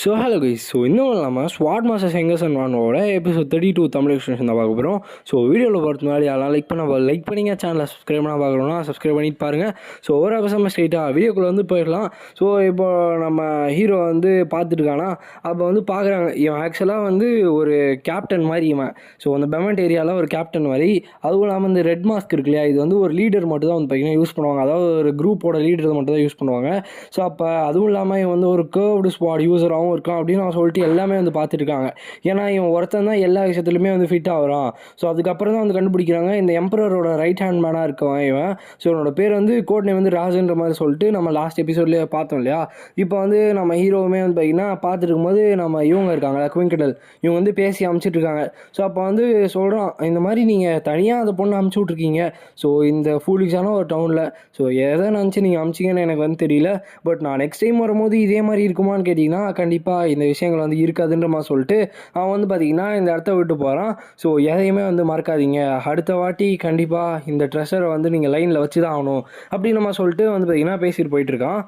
Hello guys. இன்னும் இல்லாமல் swat master changers and வானோட எபிசோட் 32 தமிழ் எக்ஸ்டென்ஷன் தான் பார்க்க போகிறோம். வீடியோவில் பார்த்து முன்னாடி அதெல்லாம் லைக் பண்ணிங்க, சேனலை சப்ஸ்கிரைப் பண்ணால் பார்க்கணும்னா சப்ஸ்கிரைப் பண்ணிட்டு பாருங்கள். ஒரு எபிசோட் ஸ்ட்ரைட்டாக வீடியோக்குள்ளே போயிடலாம். இப்போ நம்ம ஹீரோ பார்த்துட்டுருக்கானா, அப்போ பார்க்குறாங்க இவன் ஆக்சுவலாக ஒரு கேப்டன் மாதிரி இவன். அந்த பெமெண்ட் ஏரியாவில் ஒரு கேப்டன் மாதிரி. அதுவும் இல்லாமல் இந்த ரெட் மாஸ்க் இருக்கு இல்லையா, இது ஒரு லீடர் மட்டும் தான் பார்த்தீங்கன்னா யூஸ் பண்ணுவாங்க. அதாவது ஒரு குரூப்போட லீடர் மட்டும் தான் யூஸ் பண்ணுவாங்க. அப்போ அதுவும் இல்லாமல் இவன் ஒரு கேர்வ்டு ஸ்குவாட் யூஸராகவும் இருக்கான் அப்படின்னு நான் சொல்லிட்டு எல்லாமே பார்த்துருக்காங்க. ஏன்னா இவன் ஒருத்தன் தான் எல்லா விஷயத்துலையுமே ஃபிட் ஆகிறான். அதுக்கப்புறம் தான் கண்டுபிடிக்கிறாங்க இந்த எம்பரரோட ரைட் ஹேண்ட் மேனாக இருக்கவன் இவன். இவனோட பேர் கோட் நேம் ராஜன்ற மாதிரி சொல்லிட்டு நம்ம லாஸ்ட் எபிசோட்லேயே பார்த்தோம் இல்லையா. இப்போ நம்ம ஹீரோவுமே பார்த்தீங்கன்னா பார்த்துட்டு இருக்கும்போது நம்ம இவங்க இருக்காங்களா, குவிங்கடல், இவங்க பேசி அமுச்சிட்டு இருக்காங்க. அப்போ சொல்கிறான், இந்த மாதிரி நீங்கள் தனியாக அந்த பொண்ணை அமுச்சு விட்ருக்கீங்க. இந்த ஃபூலிஷான ஒரு டவுனில் எதை நினச்சி நீங்கள் அமுச்சிங்கன்னு எனக்கு தெரியல. பட் நான் நெக்ஸ்ட் டைம் வரும்போது இதே மாதிரி இருக்குமான்னு கேட்டிங்கன்னா கண்டிப்பாக இந்த விஷயங்கள் இருக்காதுன்ற மாதிரி சொல்லிட்டு அவன் பார்த்திங்கன்னா இந்த இடத்த விட்டு போகிறான். எதையுமே மறக்காதீங்க, அடுத்த வாட்டி கண்டிப்பாக இந்த ட்ரெஷரை நீங்கள் லைனில் வச்சு தான் ஆகணும் அப்படின்னு நம்ம சொல்லிட்டு பார்த்திங்கன்னா பேசிட்டு போயிட்டுருக்கான்.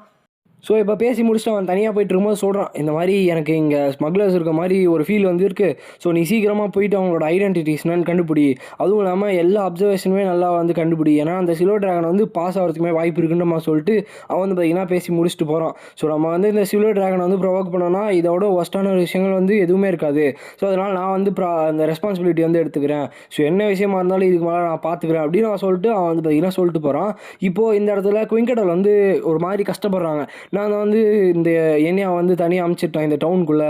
இப்போ பேசி முடிச்சுட்டு அவன் தனியாக போயிட்டு இருக்கும்போது சொல்கிறான், இந்த மாதிரி எனக்கு இங்கே ஸ்மக்லர்ஸ் இருக்க மாதிரி ஒரு ஃபீல் இருக்குது. நீ சீக்கிரமாக போயிட்டு அவங்களோட ஐடென்டிட்டிஸ் என்னன்னு கண்டுபிடி. அதுவும் இல்லாமல் எல்லா அப்சர்வேஷனுமே நல்லா கண்டுபிடி. ஏன்னா அந்த சில்வர் ட்ராகன் பாஸ் ஆகிறதுக்குமே வாய்ப்பு இருக்குன்ற மாதிரி சொல்லிட்டு அவன் பார்த்திங்கன்னா பேசி முடிச்சுட்டு போகிறான். நம்ம இந்த சில்வர் ட்ராகனை ப்ரொவோக் பண்ணோன்னா இதோட ஒஸ்ட்டான விஷயங்கள் எதுவுமே இருக்காது. அதனால் நான் அந்த ரெஸ்பான்சிபிலிட்டி எடுத்துக்கிறேன். என்ன விஷயமா இருந்தாலும் இதுக்கு மேலே நான் பார்த்துக்கிறேன் அப்படின்னு நான் சொல்லிட்டு அவன் பார்த்திங்கன்னா சொல்லிட்டு போகிறான். இப்போது இந்த இடத்துல குவிங்கடல் ஒரு மாதிரி கஷ்டப்படுறாங்க. நான் இந்த என்னையை தனியாக அமுச்சிட்டேன் இந்த டவுனுக்குள்ளே,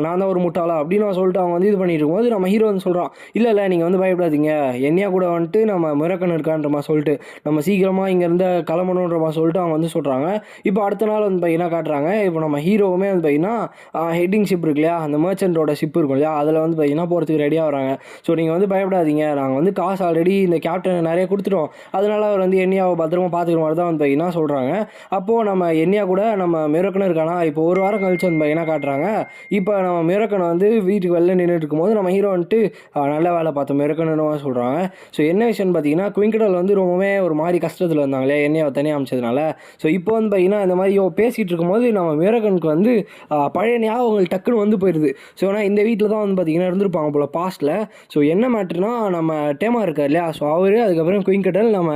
நான் தான் ஒரு முட்டாளா அப்படின்னு நான் சொல்லிட்டு அவங்க இது பண்ணிட்டு இருக்கும்போது நம்ம ஹீரோ சொல்கிறான், இல்லை நீங்கள் பயப்படாதீங்க, என்னையா கூட நம்ம மிரக்கன் இருக்கான்ற மாதிரி சொல்லிட்டு நம்ம சீக்கிரமாக இங்கேருந்து கிளம்பணுன்ற மாதிரி சொல்லிட்டு அவங்க சொல்கிறாங்க. இப்போ அடுத்த நாள் பார்த்தீங்கன்னா காட்டுறாங்க. இப்போ நம்ம ஹீரோவுமே பார்த்தீங்கன்னா ஹெட்டிங் ஷிப் இருக்கு இல்லையா, அந்த மர்ச்சன்ட்டோட ஷிப் இருக்கும் இல்லையா, அதில் பார்த்தீங்கன்னா போகிறதுக்கு ரெடியாக வராங்க. நீங்கள் பயப்படாதீங்க, நாங்கள் காசு ஆல்ரெடி இந்த கேப்டன் நிறைய கொடுத்துட்டோம், அதனால அவர் என்னையாவை பத்திரமா பார்த்துக்கிற மாதிரி தான் பார்த்தீங்கன்னா சொல்கிறாங்க. அப்போது நம்ம என்னையா கூட நம்ம மிரக்கணும் இருக்கானா, இப்போ ஒரு வாரம் கழிச்சு பார்த்தீங்கன்னா காட்டுறாங்க. இப்போ நம்ம மிரக்கனை வீட்டுக்கு வெளில நின்றுட்டு இருக்கும்போது நம்ம ஹீரோ நல்ல வேலை பார்த்தோம் மிரக்கணுன்னு சொல்கிறாங்க. என்ன விஷயம்னு பார்த்தீங்கன்னா குவிங்கடல் ரொம்பவே ஒரு மாதிரி கஷ்டத்தில் இருந்தாங்களே என்னையை தனியாக அமைச்சதுனால. இப்போ பார்த்தீங்கன்னா இந்த மாதிரி பேசிகிட்டு இருக்கும்போது நம்ம மிரக்கனுக்கு பழைய ஞாபகங்கள் டக்குன்னு போயிடுது. ஏன்னா இந்த வீட்டில் தான் பார்த்தீங்கன்னா இருந்திருப்பாங்க போல் பாஸ்ட்டில். என்ன மேட்ருனா நம்ம டேமா இருக்கார் இல்லையா, அவர் அதுக்கப்புறம் குவிங்கடல் நம்ம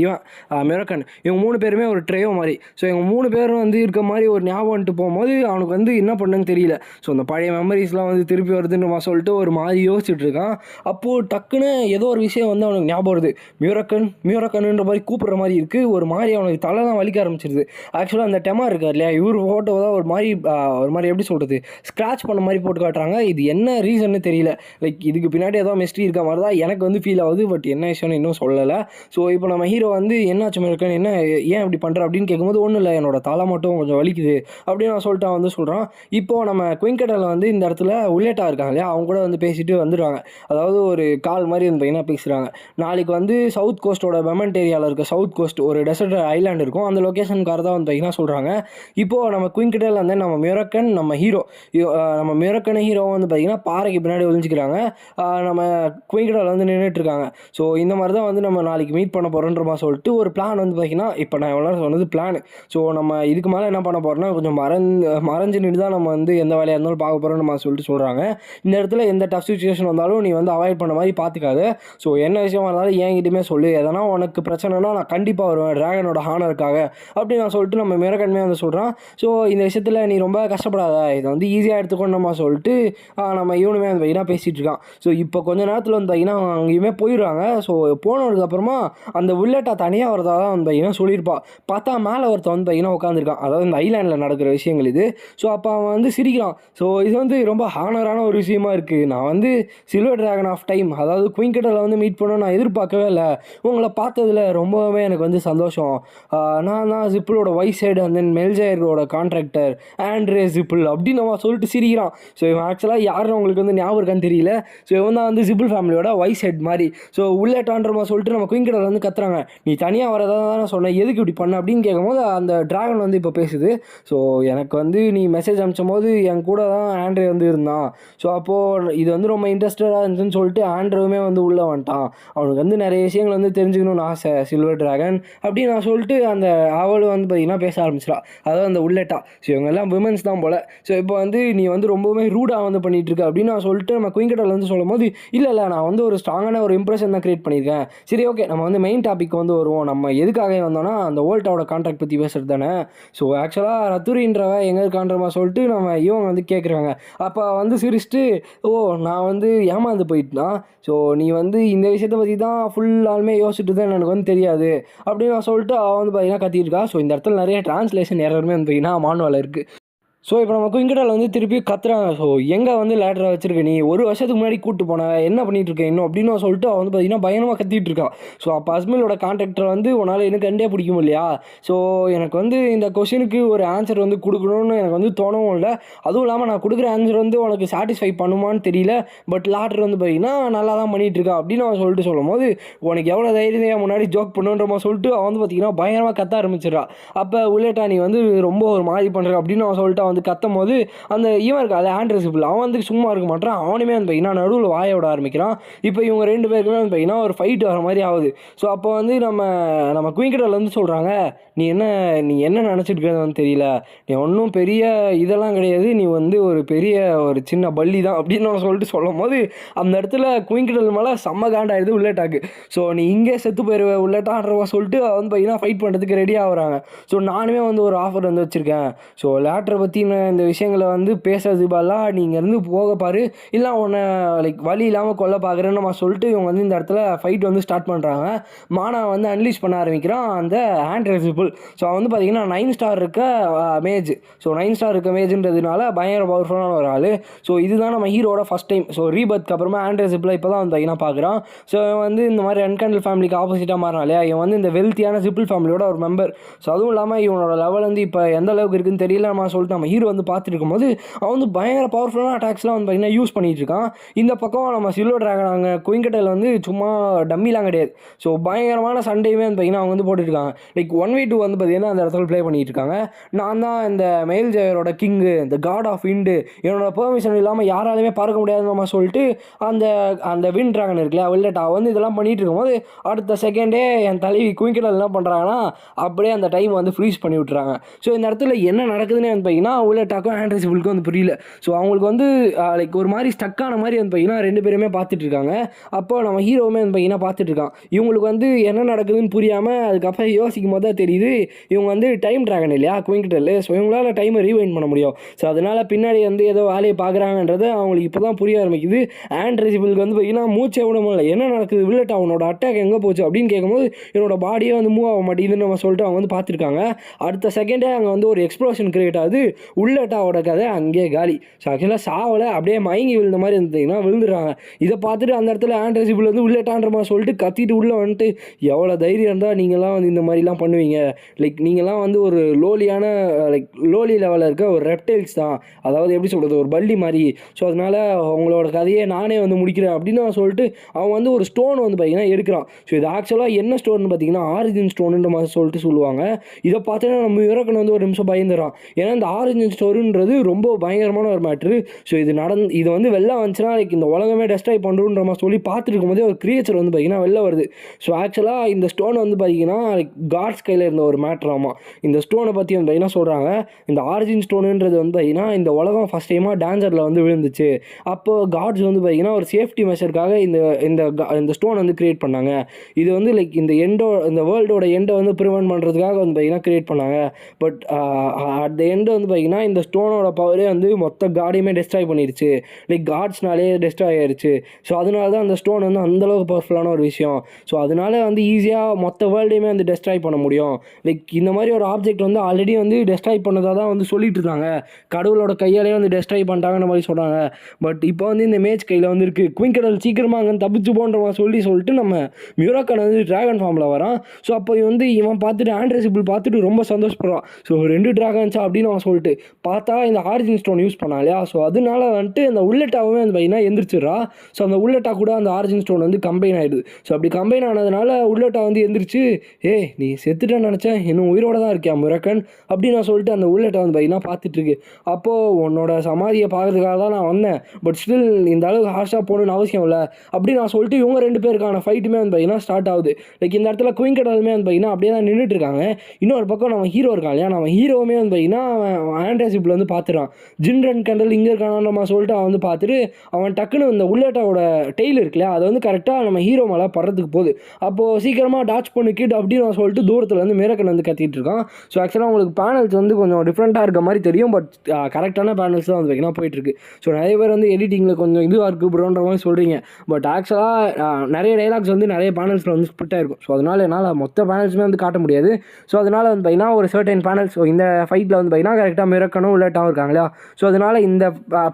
இவன் மிரக்கன், இவங்க 3 பேருமே ஒரு ட்ரையோ மாதிரி. இவங்க 3 பேரும் இருக்க மாதிரி ஒரு ஞாபகம் போகும்போது அவனுக்கு என்ன பண்ணுன்னு தெரியல. அந்த பழைய மெமரிஸ்லாம் திருப்பி வருதுன்னு சொல்லிட்டு ஒரு மாதிரி யோசிச்சுட்டு இருக்கான். அப்போது டக்குன்னு ஏதோ ஒரு விஷயம் அவனுக்கு ஞாபகம் வருது. மியூரக்கன்ன்ற மாதிரி கூப்பிட்ற மாதிரி இருக்குது. ஒரு மாதிரி அவனுக்கு தலை தான் வலிக்க ஆரம்பிச்சிருது. ஆக்சுவலாக அந்த டெமா இருக்கார் இல்லையா, இவர் ஃபோட்டோ தான் ஒரு மாதிரி எப்படி சொல்கிறது, ஸ்க்ராட்ச் பண்ண மாதிரி போட்டு காட்டுறாங்க. இது என்ன ரீசன்னு தெரியல. இதுக்கு பின்னாடி ஏதோ மிஸ்ட்ரி இருக்க மாதிரி தான் எனக்கு ஃபீல் ஆகுது. பட் என்ன விஷயம்னு இன்னும் சொல்லலை. இப்போ நம்ம ஹீரோ என்னாச்சு மியூரக்கன், என்ன ஏன் இப்படி பண்ணுற அப்படின்னு கேட்கும்போது ஒன்றும் இல்லை, என்னோட தலை மட்டும் கொஞ்சம் வலிக்குது அப்படின்னு நான் சொல்லிட்டு அவன் சொல்கிறான். இப்போது நம்ம குவிங்கடல் இந்த இடத்துல உள்ளேட்டாக இருக்காங்க இல்லையா, அவங்க கூட பேசிட்டு வந்துடுவாங்க. அதாவது ஒரு கால் மாதிரி பார்த்தீங்கன்னா பேசுகிறாங்க. நாளைக்கு சவுத் கோஸ்ட்டோட பெமெண்ட் ஏரியாவில் இருக்க சவுத் கோஸ்ட் ஒரு டெசர்ட் ஐலாண்ட் இருக்கும், அந்த லொக்கேஷனுக்காக தான் பார்த்தீங்கன்னா சொல்கிறாங்க. இப்போது நம்ம குவிங்கடல் நம்ம மிரக்கன் நம்ம ஹீரோ நம்ம மிரக்கன் ஹீரோ பார்த்தீங்கன்னா பாறைக்கு பின்னாடி ஒழிஞ்சிக்கிறாங்க. நம்ம குவிங்கடல் நின்றுட்டு இருக்காங்க. இந்த மாதிரி தான் நம்ம நாளைக்கு மீட் பண்ண போகிறோன்ற மாதிரி சொல்லிட்டு ஒரு பிளான் பார்த்தீங்கன்னா இப்போ நான் எவ்வளோ சொன்னது பிளான். நம்ம இதுக்கு மேலே என்ன பண்ண போகிறோம்னா கொஞ்சம் மறைஞ்சு நின்று தான் நம்ம எந்த வேலையாக இருந்தாலும் பார்க்க போகிறோம்னு நம்ம சொல்லிட்டு சொல்கிறாங்க. இந்த இடத்துல எந்த டஃப் சுச்சுவேஷன் வந்தாலும் நீ அவாய்ட் பண்ண மாதிரி பார்த்துக்காது. என்ன விஷயமா இருந்தாலும் என்கிட்டயுமே சொல்லு, எதனா உனக்கு பிரச்சனைனா நான் கண்டிப்பாக வருவேன் ட்ராகனோட ஹானருக்காக அப்படின்னு நான் சொல்லிட்டு நம்ம மிரக்கன்மே சொல்கிறான். இந்த விஷயத்தில் நீ ரொம்ப கஷ்டப்படாத, இதை ஈஸியாக எடுத்துக்கணும் நம்ம சொல்லிட்டு நம்ம இவனுமே பார்த்தீங்கன்னா பேசிகிட்டு இருக்கான். இப்போ கொஞ்ச நேரத்தில் பார்த்தீங்கன்னா அங்கேயுமே போயிடுறாங்க. போனதுக்கப்புறமா அந்த புல்லட்டா தனியாக வரதா தான் பார்த்தீங்கன்னா சொல்லியிருப்பா. பார்த்தா மேலே ஒருத்தன் பார்த்தீங்கன்னா உட்காந்துருக்கான். அதாவது இந்த ஐலாண்டில் நடக்கிற விஷயங்கள் இது. அப்போ அவன் சிரிக்கிறான். இது ரொம்ப ஹானரான ஒரு விஷயமா இருக்குது. நான் சில்வர் ட்ராகன் ஆஃப் டைம், அதாவது குவிங்கடலை மீட் பண்ண நான் எதிர்பார்க்கவே இல்லை. உங்களை பார்த்ததில் ரொம்பவே எனக்கு சந்தோஷம். நான் தான் ஜிப்பிளோட வைஸ் சைடு அண்ட் தென் மெல்ஜயரோட கான்ட்ராக்டர் ஆண்ட்ரே ஜிப்பிள் அப்படின்னு அவன் சொல்லிட்டு சிரிக்கிறான். இவன் ஆக்சுவலாக யாருன்னு அவங்களுக்கு ஞாபகம் இருக்கான்னு தெரியல. இவன் தான் ஜிப்பிள் ஃபேமிலியோட வைஸ் ஹெட் மாதிரி. உள்ளேட்டான்ற மாதிரி சொல்லிட்டு நம்ம குவிங்கடல் கத்துறாங்க. நீ தனியாக வரதான் தான் சொன்னேன், எதுக்கு இப்படி பண்ண அப்படின்னு கேட்கும்போது அந்த ட்ராகன் வந்து இப்போ பேசுது. ஸோ எனக்கு வந்து நீ மெசேஜ் அனுப்பிச்சும் போது என் கூட தான் ஆண்ட்ரே வந்து இருந்தான். ஸோ அப்போது இது வந்து ரொம்ப இன்ட்ரெஸ்டடாக இருந்துச்சுன்னு சொல்லிட்டு ஆண்ட்ரூவுமே வந்து உள்ளே வந்துட்டான். அவனுக்கு வந்து நிறைய விஷயங்கள் வந்து தெரிஞ்சுக்கணும்னு ஆசை சில்வர் ட்ராகன் அப்படின்னு நான் சொல்லிட்டு அந்த அவளும் வந்து பார்த்திங்கன்னா பேச ஆரம்பிச்சிடா. அதாவது அந்த உள்ளேட்டா. ஸோ இவங்கெல்லாம் விமன்ஸ் தான் போல். ஸோ இப்போ வந்து நீ வந்து ரொம்பவுமே ரூடாக வந்து பண்ணிகிட்ருக்க அப்படின்னு நான் சொல்லிட்டு நம்ம குயின்கடல் வந்து சொல்லும் போது இல்லை நான் வந்து ஒரு ஸ்ட்ராங்கான ஒரு இம்ப்ரெஷன் தான் க்ரியேட் பண்ணியிருக்கேன். சரி ஓகே, நம்ம வந்து மெயின் டாபிக் வந்து வருவோம். நம்ம எதுக்காக வந்தோம்னா அந்த வோல்ட்டாவோட கான்ட்ராக்ட் பற்றி பேசுகிறது தானே. ஸோ ஆக்சுவலாக ரத்துரின்றவ எங்கே இருக்கான்றமா சொல்லிட்டு நம்ம இவங்க வந்து கேட்குறாங்க. அப்போ வந்து சிரிச்சுட்டு நான் வந்து ஏமாந்து போயிட்டேனா, ஸோ நீ வந்து இந்த விஷயத்தை பற்றி தான் ஃபுல்லாலுமே யோசிச்சுட்டு தான் எனக்கு வந்து தெரியாது அப்படின்னு நான் சொல்லிட்டு அவள் வந்து பார்த்தீங்கன்னா கத்தியிருக்கா. ஸோ இந்த இடத்துல நிறைய டிரான்ஸ்லேஷன் எரருமே வந்து பார்த்தீங்கன்னா மானுவல் இருக்குது. ஸோ இப்போ நம்ம குயின்கடல் வந்து திருப்பி கத்துறாங்க. ஸோ எங்கே வந்து லேட்டராக வச்சிருக்க நீ, ஒரு வருஷத்துக்கு முன்னாடி கூப்பிட்டு போன என்ன பண்ணிட்டு இருக்க இன்னும் அப்படின்னு சொல்லிட்டு அவன் வந்து பார்த்தீங்கன்னா பயங்கரமாக கத்திட்டு இருக்கான். ஸோ அப்போ அஸ்மிலோட கான்ட்ராக்டர் வந்து உன்னால் எனக்கு கண்டே பிடிக்கும் இல்லையா. ஸோ எனக்கு வந்து இந்த கொஷினுக்கு ஒரு ஆன்சர் வந்து கொடுக்கணும்னு எனக்கு வந்து தோணவும் இல்லை. அதுவும் இல்லாமல் நான் கொடுக்குற ஆன்சர் வந்து உனக்கு சாட்டிஸ்ஃபை பண்ணுமான்னு தெரியல. பட் லேட்டர் வந்து பார்த்தீங்கன்னா நல்லா தான் பண்ணிகிட்டு இருக்கா அப்படின்னு அவன் சொல்லிட்டு சொல்லும் போது உனக்கு எவ்வளோ தைரியம் முன்னாடி ஜோக் பண்ணுன்றமா சொல்லிட்டு அவன் வந்து பார்த்தீங்கன்னா பயங்கரமாக கத்த ஆரம்பிச்சிடறா. அப்போ உள்ளேட்டா நீ வந்து ரொம்ப ஒரு மாதிரி பண்ணுற அப்படின்னு அவன் சொல்லிட்டு வந்து கத்தும் போது அந்த இவன் இருக்கா அது ஆண்ட்ரேசிபிள் அவன் வந்து சும்மா இருக்க மாட்டான். அவனுமே வந்து பார்த்தீங்கன்னா நடுவில் வாய விட ஆரம்பிக்கிறான். இப்போ இவங்க ரெண்டு பேருக்குமே வந்து பார்த்தீங்கன்னா ஒரு ஃபைட் வர மாதிரி ஆகுது. ஸோ அப்போ வந்து நம்ம குயின்கடல் வந்து சொல்கிறாங்க, நீ என்ன நினச்சிட்டு இருக்கிறது வந்து தெரியல, நீ ஒன்றும் பெரிய இதெல்லாம் கிடையாது, நீ வந்து ஒரு சின்ன பள்ளி தான் அப்படின்னு நான் சொல்லிட்டு சொல்லும் போது அந்த இடத்துல குயின்கடல் மேலே செம்ம காண்டாயிடுது உள்ளேட்டாக்கு. ஸோ நீ இங்கே செத்து போயிடுவ உள்ளேட்டான்றவா சொல்லிட்டு வந்து பார்த்தீங்கன்னா ஃபைட் பண்ணுறதுக்கு ரெடி ஆகுறாங்க. ஸோ நானுமே வந்து ஒரு ஆஃபர் வந்து வச்சுருக்கேன். ஸோ லேட்டரை பற்றின இந்த விஷயங்களை வந்து பேசுறது பதிலாக நீங்கள் இருந்து போக பாரு, இல்லை உன்னை வழி இல்லாமல் கொல்ல பார்க்குறேன்னு நம்ம சொல்லிட்டு இவங்க வந்து இந்த இடத்துல ஃபைட் வந்து ஸ்டார்ட் பண்ணுறாங்க. மானா வந்து அன்லீஷ் பண்ண ஆரம்பிக்கிறான் அந்த ஆண்ட்ரேசிபிள். ஸோ அவன் வந்து பார்த்தீங்கன்னா 9 ஸ்டார் இருக்க மேஜ். ஸோ 9 ஸ்டார் இருக்க மேஜ்ன்றதுனால பயங்கர பவர்ஃபுல்லான ஒரு ஆள். ஸோ இதுதான் நம்ம ஹீரோட ஃபஸ்ட் டைம். ஸோ ரீபர்த்க்கு அப்புறமா ஆண்ட்ரேசிபிளை இப்போ தான் வந்து பார்த்தீங்கன்னா பார்க்குறான். ஸோ வந்து இந்த மாதிரி அன்கண்டல் ஃபேமிலிக்கு ஆப்போசிட்டாக மாறினா இல்லையா, இவன் வந்து இந்த வெல்த்தியான சிப்பிள் ஃபேமிலியோட ஒரு மெம்பர். ஸோ அதுவும் இல்லாமல் இவனோட லெவல் வந்து இப்போ எந்த அளவுக்கு இருக்குன்னு தெரியல நம்ம சொல்லிட்டு நம்ம ஹீரோ வந்து பார்த்துட்டு இருக்கும்போது அவன் வந்து பயங்கர பவர்ஃபுல்லான அட்டாக்ஸ்லாம் வந்து பார்த்தீங்கன்னா யூஸ் பண்ணிகிட்டு இருக்கான். இந்த பக்கம் நம்ம சில்வர் ட்ராகன் அங்கே குயின்கடல் வந்து சும்மா டம்மிலாம் கிடையாது. ஸோ பயங்கரமான சண்டையுமே வந்து பார்த்தீங்கன்னா அவங்க வந்து போட்டுருக்காங்க. 1v2 வந்து பார்த்தீங்கன்னா அந்த இடத்துல ப்ளே பண்ணிகிட்டு இருக்காங்க. நான் தான் இந்த மெயில் ஜெயரோட கிங்கு, இந்த காட் ஆஃப் விண்டு, என்னோட பெர்மிஷன் இல்லாமல் யாராலையுமே பார்க்க முடியாதுன்னு நம்ம சொல்லிட்டு அந்த விண்ட் ட்ராகன் இருக்குல்ல வில்லட்டா வந்து இதெல்லாம் பண்ணிகிட்டு இருக்கும்போது அடுத்த செகண்டே என் தலைவி குயின்கடல் என்ன பண்ணுறாங்கன்னா அப்படியே அந்த டைம் வந்து ஃப்ரீஸ் பண்ணி விட்டுறாங்க. ஸோ இந்த இடத்துல என்ன நடக்குதுன்னு வந்து பார்த்தீங்கன்னா உள்ளட்டாக்கும் ஆண்ட்ரேசிபிளுக்கும் வந்து புரியல. ஸோ அவங்களுக்கு வந்து ஒரு மாதிரி ஸ்டக்கான மாதிரி வந்து பார்த்தீங்கன்னா ரெண்டு பேருமே பார்த்துட்டு இருக்காங்க. அப்போ நம்ம ஹீரோவுமே வந்து பார்த்தீங்கன்னா பார்த்துட்டு இருக்கான். இவங்களுக்கு வந்து என்ன நடக்குதுன்னு புரியாமல் அதுக்கப்புறம் யோசிக்கும் போது தான் தெரியுது இவங்க வந்து டைம் ட்ராகன் இல்லையா குயின்கடல். ஸோ இவங்களால டைமை ரீவைண்ட் பண்ண முடியும். ஸோ அதனால் பின்னாடி வந்து ஏதோ வேலையை பார்க்குறாங்கன்றது அவங்களுக்கு இப்போ தான் புரிய ஆரம்பிக்குது. ஆண்ட்ரேசிபிளுக்கு வந்து பார்த்தீங்கன்னா மூச்சை விட முடியல, என்ன நடக்குது வில்லட் அவனோட அட்டாக் எங்கே போச்சு அப்படின்னு கேட்கும்போது என்னோட பாடியே வந்து மூவ் ஆக மாட்டேங்குதுன்னு நம்ம சொல்லிட்டு அவங்க வந்து பார்த்துருக்காங்க. அடுத்த செகண்டே அங்கே வந்து ஒரு எக்ஸ்ப்ளோஷன் கிரியேட் ஆகுது. உள்ளட்டாவோட கதை அங்கேயே காலி. ஸோ ஆக்சுவலாக சாவலை, அப்படியே மயங்கி விழுந்த மாதிரி இருந்தீங்கன்னா விழுந்துடுறாங்க. இதை பார்த்துட்டு அந்த இடத்துல ஆண்ட்ரேசிபிள் வந்து உள்ளட்டான்ற மாதிரி சொல்லிட்டு கத்திட்டு உள்ளே வந்துட்டு எவ்வளோ தைரியம் இருந்தால் நீங்களாம் வந்து இந்த மாதிரிலாம் பண்ணுவீங்க, நீங்களாம் வந்து ஒரு லோலி லெவலில் இருக்க ஒரு ரெப்டைல்ஸ் தான், அதாவது எப்படி சொல்கிறது ஒரு பள்ளி மாதிரி. ஸோ அதனால் அவங்களோட கதையை நானே வந்து முடிக்கிறேன் அப்படின்னு சொல்லிட்டு அவன் வந்து ஒரு ஸ்டோன் வந்து பார்த்தீங்கன்னா எடுக்கிறான். ஸோ இது ஆக்சுவலாக என்ன ஸ்டோன் பார்த்தீங்கன்னா ஆரிஜின் ஸ்டோனுன்ற மாதிரி சொல்லிட்டு சொல்லுவாங்க. இதை பார்த்தீங்கன்னா நம்ம இறக்கணும் வந்து ஒரு நிமிஷம் பயந்துடுறான். ஏன்னா இந்த ஆரிஜின் ஸ்டோரின்றது ரொம்ப பயங்கரமான ஒரு மேட்ரு. ஸோ இது வந்து வெளில வந்துச்சுன்னா இந்த உலகமே டெஸ்ட்ராய் பண்ணுறோன்ற மாதிரி சொல்லி பார்த்துட்டு இருக்கும்போதே ஒரு கிரியேச்சர் வந்து பார்த்தீங்கன்னா வெளில வருது. ஸோ ஆக்சுவலாக இந்த ஸ்டோன் வந்து பார்த்தீங்கன்னா காட்ஸ் கையில் இருந்த ஒரு மேட்ராமா. இந்த ஸ்டோனை பற்றி வந்து பார்த்தீங்கன்னா சொல்கிறாங்க, இந்த ஆரிஜின் ஸ்டோனுன்றது வந்து பார்த்தீங்கன்னா இந்த உலகம் ஃபஸ்ட் டைமாக டேஞ்சரில் வந்து விழுந்துச்சு. அப்போது காட்ஸ் வந்து பார்த்தீங்கன்னா ஒரு சேஃப்டி மெஷருக்காக இந்த ஸ்டோன் வந்து கிரியேட் பண்ணாங்க. இது வந்து இந்த வேர்ல்டோட எண்டை வந்து ப்ரிவென்ட் பண்ணுறதுக்காக வந்து பார்த்தீங்கன்னா கிரியேட் பண்ணாங்க. பட் அட் த எண்டு வந்து பார்த்தீங்கன்னா இந்த ஸ்டோனோட பவரே வந்து மொத்த காடையுமே டெஸ்ட்ராய் பண்ணிடுச்சு. காட்ஸ்னாலே டெஸ்ட்ராய் ஆயிடுச்சு. ஸோ அதனால தான் அந்த ஸ்டோன் வந்து அந்தளவுக்கு பவர்ஃபுல்லான ஒரு விஷயம். ஸோ அதனால வந்து ஈஸியாக மொத்த வேர்ல்டையுமே வந்து டெஸ்ட்ராய் பண்ண முடியும். இந்த மாதிரி ஒரு ஆப்ஜெக்ட் வந்து ஆல்ரெடி வந்து டெஸ்ட்ராய் பண்ணதாக தான் வந்து சொல்லிட்டு இருந்தாங்க. கடவுளோட கையாலே வந்து டெஸ்ட்ராய் பண்ணிட்டாங்கன்ற மாதிரி சொல்கிறாங்க. பட் இப்போ வந்து இந்த மேட்ச் கையில் வந்து இருக்குது. குயின்கடல் சீக்கிரமாக அங்கே தப்பிச்சு போன்ற சொல்லிட்டு நம்ம மியூராக்கன் வந்து டிராகன் ஃபார்மில் வரான். ஸோ அப்போ வந்து இவன் பார்த்துட்டு ஆண்ட்ரேசிபிள் பார்த்துட்டு ரொம்ப சந்தோஷப்படுறான். ஸோ 2 டிராகன்ஸா அப்படின்னு அவன் சொல்லிட்டு பார்த்தா இந்த ஆரிஜின் ஸ்டோன் யூஸ் பண்ணா இல்லையா, ஸோ அதனால வந்துட்டு அந்த உள்ளட்டாவே வந்து பார்த்தீங்கன்னா எந்திரிச்சிடுறா. ஸோ அந்த உள்ளட்டா கூட அந்த ஆரிஜின் ஸ்டோன் வந்து கம்பைன் ஆகிடுது. ஸோ அப்படி கம்பைன் ஆனதுனால உள்ளட்டா வந்து எந்திரிச்சு, நீ செத்துட்டேன்னு நினச்சேன், இன்னும் உயிரோட தான் இருக்கியா முரக்கன் அப்படின்னு நான் சொல்லிட்டு அந்த உள்ளட்டா வந்து பார்த்தீங்கன்னா பார்த்துட்ருக்கு. அப்போது உன்னோட சமாதியை பார்க்கறதுக்காக தான் நான் வந்தேன், பட் ஸ்டில் இந்த அளவுக்கு ஹார்ஷாக போகணுன்னு அவசியம் இல்லை அப்படின்னு நான் சொல்லிட்டு இவங்க 2 பேருக்கான ஃபைட்டுமே வந்து பார்த்தீங்கன்னா ஸ்டார்ட் ஆகுது. லைக் இந்த இடத்துல குயின் கடலுமே வந்து பார்த்தீங்கன்னா அப்படியே தான் நின்றுட்டு இருக்காங்க. இன்னொரு பக்கம் நம்ம ஹீரோ இருக்கான் இல்லையா, நம்ம ஹீரோவுமே வந்து பார்த்தீங்கன்னா அவன் ஆண்ட்ராசிப்பில் வந்து பார்த்துறான். ஜின்ரன் கண்டல் இங்கே இருக்கானான்னு நம்ம சொல்லிட்டு அவன் வந்து பார்த்துட்டு அவன் டக்குன்னு இந்த உள்ளட்டாவோட டெய்ல் இருக்கு இல்லையா, அதை வந்து கரெக்டாக நம்ம ஹீரோ மேலே படுறதுக்கு போகுது. அப்போது சீக்கிரமாக டாச் பண்ணு கிட் அப்படின்னு நான் சொல்லிட்டு தூரத்தில் வந்து மிரக்கன் வந்து கத்திட்டு இருக்கான். ஸோ ஆக்சுவலாக உங்களுக்கு பேனல்ஸ் வந்து கொஞ்சம் டிஃப்ரெண்ட்டாக இருக்க மாதிரி தெரியும், பட் கரெக்டான பேனல்ஸ் தான் வந்து பார்த்தீங்கன்னா போயிட்டுருக்கு. ஸோ நிறைய பேர் வந்து எடிட்டிங்கில் கொஞ்சம் இதுவாக இருக்குது ப்ரோன்ற மாதிரி சொல்கிறீங்க, பட் ஆக்சுவலாக நிறைய டைலாக்ஸ் வந்து நிறைய பேனல்ஸில் வந்து ஸ்பிட் ஆகிருக்கும். ஸோ அதனால் என்னால் மொத்த பேனல்ஸுமே வந்து காட்ட முடியாது. ஸோ அதனால் வந்து பார்த்தீங்கன்னா ஒரு சர்டன் பேனல்ஸ், ஸோ இந்த ஃபைட்டில் வந்து பார்த்தீங்கன்னா கரெக்டாக மிரக்கனும் உள்ளட்டாவும் இருக்காங்க இல்லையா, ஸோ அதனால் இந்த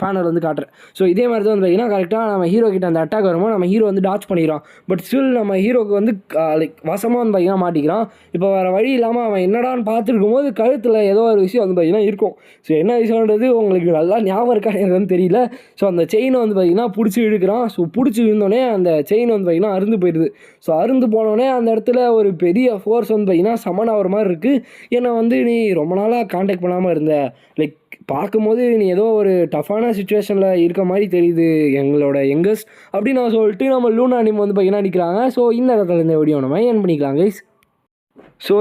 பேனல் வந்து காட்டுறேன். ஸோ இதே மாதிரி தான் வந்து பார்த்தீங்கன்னா கரெக்டாக நம்ம ஹீரோ கிட்ட அந்த அட்டாக் வரும்போது நம்ம ஹீரோ வந்து டாச் பண்ணிக்கிறான். பட் ஸ்டில் நம்ம ஹீரோக்கு வந்து லைக் வசமாக வந்து பார்த்தீங்கன்னா மாட்டிக்கிறான். இப்போ வேறு வழி இல்லாமல் அவன் என்னடான்னு பார்த்துருக்கும் போது கழுத்தில் ஏதோ ஒரு விஷயம் வந்து பார்த்தீங்கன்னா இருக்கும். ஸோ என்ன விஷயன்றது உங்களுக்கு நல்லா ஞாபகம் இருக்கா எனக்கு வந்து தெரியல. ஸோ அந்த செயினை வந்து பார்த்தீங்கன்னா பிடிச்சி இழுக்கிறான். ஸோ பிடிச்சி விழுந்தோடனே அந்த செயின் வந்து பார்த்தீங்கன்னா அருந்து போயிடுது. ஸோ அருந்து போனோடனே அந்த இடத்துல ஒரு பெரிய ஃபோர்ஸ் வந்து பார்த்தீங்கன்னா சமன் ஆகிற மாதிரி இருக்குது. ஏன்னா வந்து நீ ரொம்ப நாளாக காண்டாக்ட் பண்ணாமல் இருந்த, லைக் பார்க்கும்போது நீ ஏதோ ஒரு டஃப்பான சுச்சுவேஷனில் இருக்க மாதிரி தெரியுது எங்களோட யங்கஸ்ட் அப்படின்னு நான் சொல்லிட்டு நம்ம லூனா நீம் வந்து பார்த்தீங்கன்னா நிற்கிறாங்க. ஸோ இந்த இடத்துல இந்த வீடியோ நம்ம என் பண்ணிக்கலாம் கைஸ். ஸோ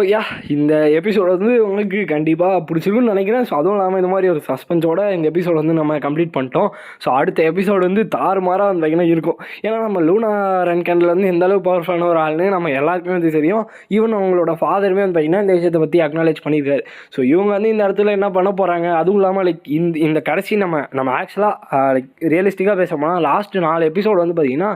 இந்த எபிசோட் வந்து உங்களுக்கு கண்டிப்பாக பிடிச்சிருக்குன்னு நினைக்கிறேன். ஸோ அதுவும் இல்லாமல் இந்த மாதிரி ஒரு சஸ்பென்ஸோட இந்த எபிசோட் வந்து நம்ம கம்ப்ளீட் பண்ணிட்டோம். ஸோ அடுத்த எபிசோடு வந்து தாறுமாறாக வந்து பார்த்தீங்கன்னா இருக்கும். ஏன்னா நம்ம லூனா ரன்கண்டில் வந்து எந்த அளவுக்கு பவர்ஃபுல்லான ஒரு ஆள்னு நம்ம எல்லாருக்குமே வந்து தெரியும். ஈவன் அவங்களோட ஃபாதருமே வந்து பார்த்தீங்கன்னா இந்த விஷயத்தை பற்றி அக்னாலேஜ் பண்ணியிருக்காரு. ஸோ இவங்க வந்து இந்த இடத்துல என்ன பண்ண போகிறாங்க, அதுவும் இல்லாமல் லைக் இந்த கடைசி நம்ம ஆக்சுவலாக லைக் ரியலிஸ்டிக்காக பேச போனால் லாஸ்ட்டு 4 எபிசோடு வந்து பார்த்திங்கன்னா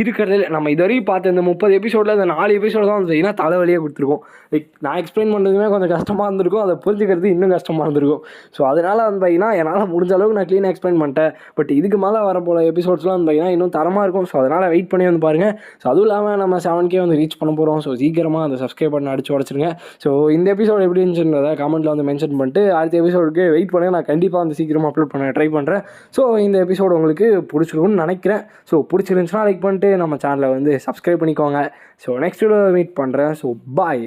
இருக்கிறதுல நம்ம இது வரைக்கும் பார்த்த இந்த 30 எபிசோடில் இந்த 4 எபிசோடு தான் வந்து பார்த்திங்கன்னா தலைவலியாக கொடுத்துருக்கோம். லைக் நான் எக்ஸ்பிளைன் பண்ணுறதுமே கொஞ்சம் கஷ்டமாக இருந்திருக்கும், அதை புரிஞ்சுக்கிறது இன்னும் கஷ்டமாக இருந்திருக்கும். ஸோ அதனால் வந்து பார்த்தீங்கன்னா என்னால் முடிஞ்ச அளவுக்கு நான் க்ளீனாக எக்ஸ்பிளைன் பண்ணிட்டேன். பட் இதுக்கு மேலே வரப்போகிற எபிசோட்ஸ்லாம் வந்து பார்த்தீங்கன்னா இன்னும் தரமாக இருக்கும். ஸோ அதனால் வெயிட் பண்ணி வந்து பாருங்கள். ஸோ அதுவும் இல்லாமல் நம்ம 7K வந்து ரீச் பண்ண போகிறோம். ஸோ சீக்கிரமாக அந்த சப்ஸ்கிரைப் பண்ணி அடிச்சு உடச்சிருங்க. ஸோ இந்த எபிசோட் எப்படி இருந்துச்சுன்றதை கமெண்ட்டில் வந்து மென்ஷன் பண்ணிட்டு அடுத்த எபிசோடுக்கு வெயிட் பண்ணி நான் கண்டிப்பாக வந்து சீக்கிரமாக அப்லோட் பண்ண ட்ரை பண்ணுறேன். ஸோ இந்த எபிசோடு உங்களுக்கு பிடிச்சிருக்குன்னு நினைக்கிறேன். ஸோ பிடிச்சிருந்துச்சுன்னா லைக் பண்ணிட்டு நம்ம சேனலை வந்து சப்ஸ்கிரைப் பண்ணிக்கோங்க. ஸோ நெக்ஸ்ட் வீடியோ மீட் பண்ணுறேன். So bye.